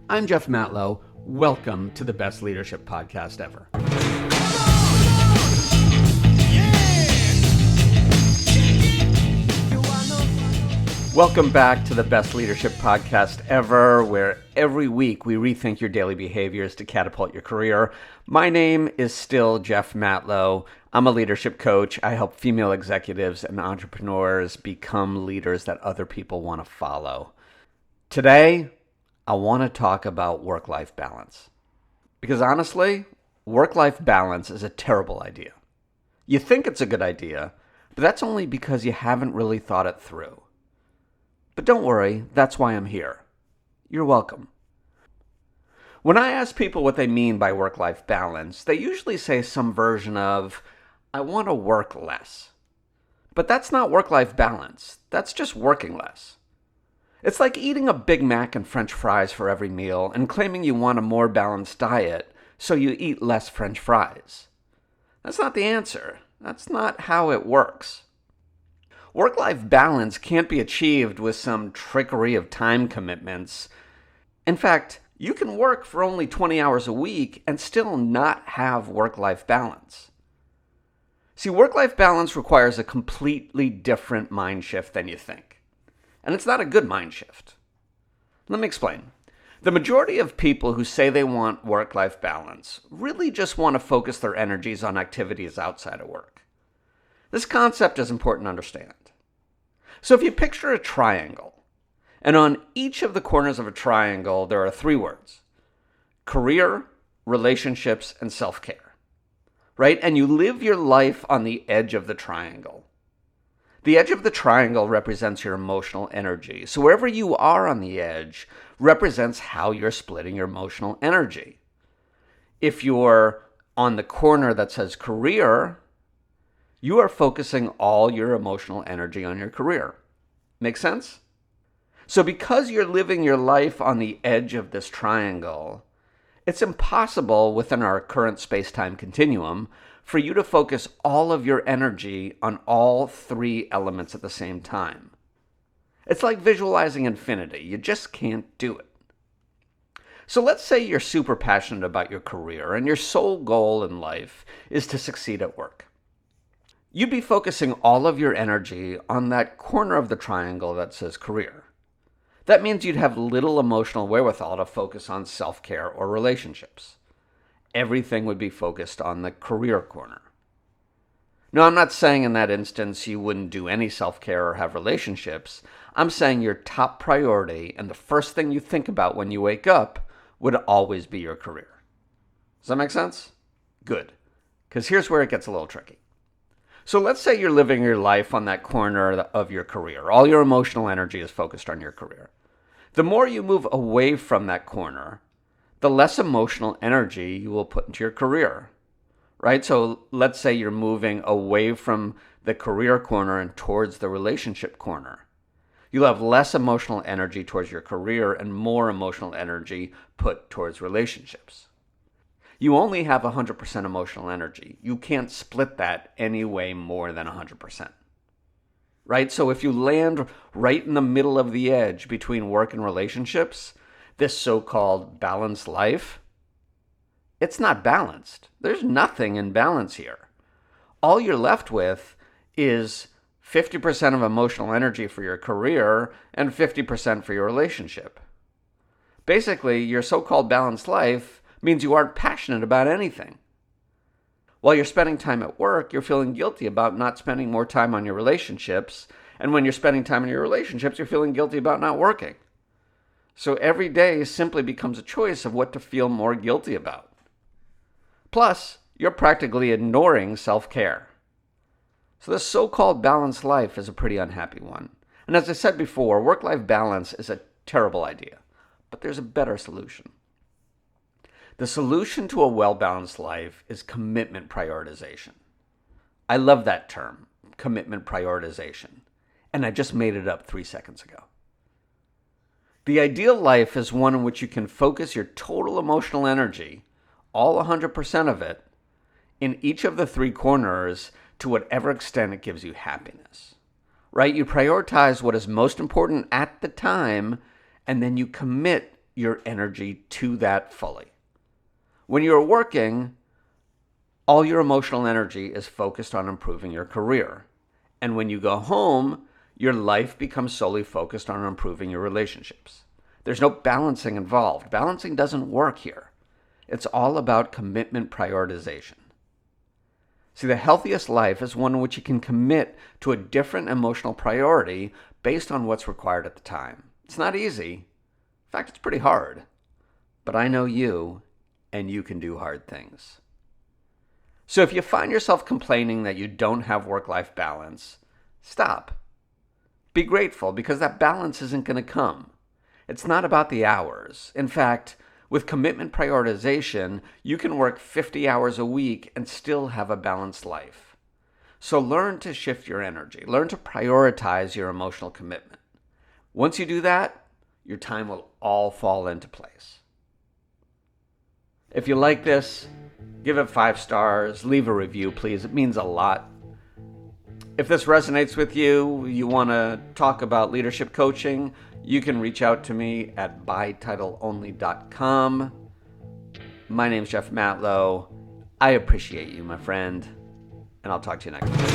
I'm Jeff Matlow. Welcome to the best leadership podcast ever. Welcome back to the best leadership podcast ever, where every week we rethink your daily behaviors to catapult your career. My name is still Jeff Matlow. I'm a leadership coach. I help female executives and entrepreneurs become leaders that other people want to follow. Today, I want to talk about work-life balance. Because honestly, work-life balance is a terrible idea. You think it's a good idea, but that's only because you haven't really thought it through. But don't worry, that's why I'm here. You're welcome. When I ask people what they mean by work-life balance, they usually say some version of, I want to work less. But that's not work-life balance. That's just working less. It's like eating a Big Mac and French fries for every meal and claiming you want a more balanced diet, so you eat less French fries. That's not the answer. That's not how it works. Work-life balance can't be achieved with some trickery of time commitments. In fact, you can work for only 20 hours a week and still not have work-life balance. See, work-life balance requires a completely different mind shift than you think. And it's not a good mind shift. Let me explain. The majority of people who say they want work-life balance really just want to focus their energies on activities outside of work. This concept is important to understand. So if you picture a triangle, and on each of the corners of a triangle, there are three words: career, relationships, and self-care, right? And you live your life on the edge of the triangle. The edge of the triangle represents your emotional energy. So wherever you are on the edge represents how you're splitting your emotional energy. If you're on the corner that says career, you are focusing all your emotional energy on your career. Make sense? So because you're living your life on the edge of this triangle, it's impossible within our current space-time continuum for you to focus all of your energy on all three elements at the same time. It's like visualizing infinity. You just can't do it. So let's say you're super passionate about your career and your sole goal in life is to succeed at work. You'd be focusing all of your energy on that corner of the triangle that says career. That means you'd have little emotional wherewithal to focus on self-care or relationships. Everything would be focused on the career corner. Now, I'm not saying in that instance you wouldn't do any self-care or have relationships. I'm saying your top priority and the first thing you think about when you wake up would always be your career. Does that make sense? Good. Because here's where it gets a little tricky. So let's say you're living your life on that corner of your career. All your emotional energy is focused on your career. The more you move away from that corner, the less emotional energy you will put into your career, right? So let's say you're moving away from the career corner and towards the relationship corner. You'll have less emotional energy towards your career and more emotional energy put towards relationships. You only have 100% emotional energy. You can't split that any way more than 100%. Right? So if you land right in the middle of the edge between work and relationships, this so-called balanced life, it's not balanced. There's nothing in balance here. All you're left with is 50% of emotional energy for your career and 50% for your relationship. Basically, your so-called balanced life means you aren't passionate about anything. While you're spending time at work, you're feeling guilty about not spending more time on your relationships. And when you're spending time in your relationships, you're feeling guilty about not working. So every day simply becomes a choice of what to feel more guilty about. Plus, you're practically ignoring self-care. So this so-called balanced life is a pretty unhappy one. And as I said before, work-life balance is a terrible idea. But there's a better solution. The solution to a well-balanced life is commitment prioritization. I love that term, commitment prioritization, and I just made it up 3 seconds ago. The ideal life is one in which you can focus your total emotional energy, all 100% of it, in each of the three corners to whatever extent it gives you happiness. Right? You prioritize what is most important at the time, and then you commit your energy to that fully. When you're working, all your emotional energy is focused on improving your career. And when you go home, your life becomes solely focused on improving your relationships. There's no balancing involved. Balancing doesn't work here. It's all about commitment prioritization. See, the healthiest life is one in which you can commit to a different emotional priority based on what's required at the time. It's not easy. In fact, it's pretty hard. But I know you, and you can do hard things. So if you find yourself complaining that you don't have work-life balance, stop. Be grateful, because that balance isn't going to come. It's not about the hours. In fact, with commitment prioritization, you can work 50 hours a week and still have a balanced life. So learn to shift your energy. Learn to prioritize your emotional commitment. Once you do that, your time will all fall into place. If you like this, give it 5 stars. Leave a review, please. It means a lot. If this resonates with you, you want to talk about leadership coaching, you can reach out to me at bytitleonly.com. My name's Jeff Matlow. I appreciate you, my friend, and I'll talk to you next time.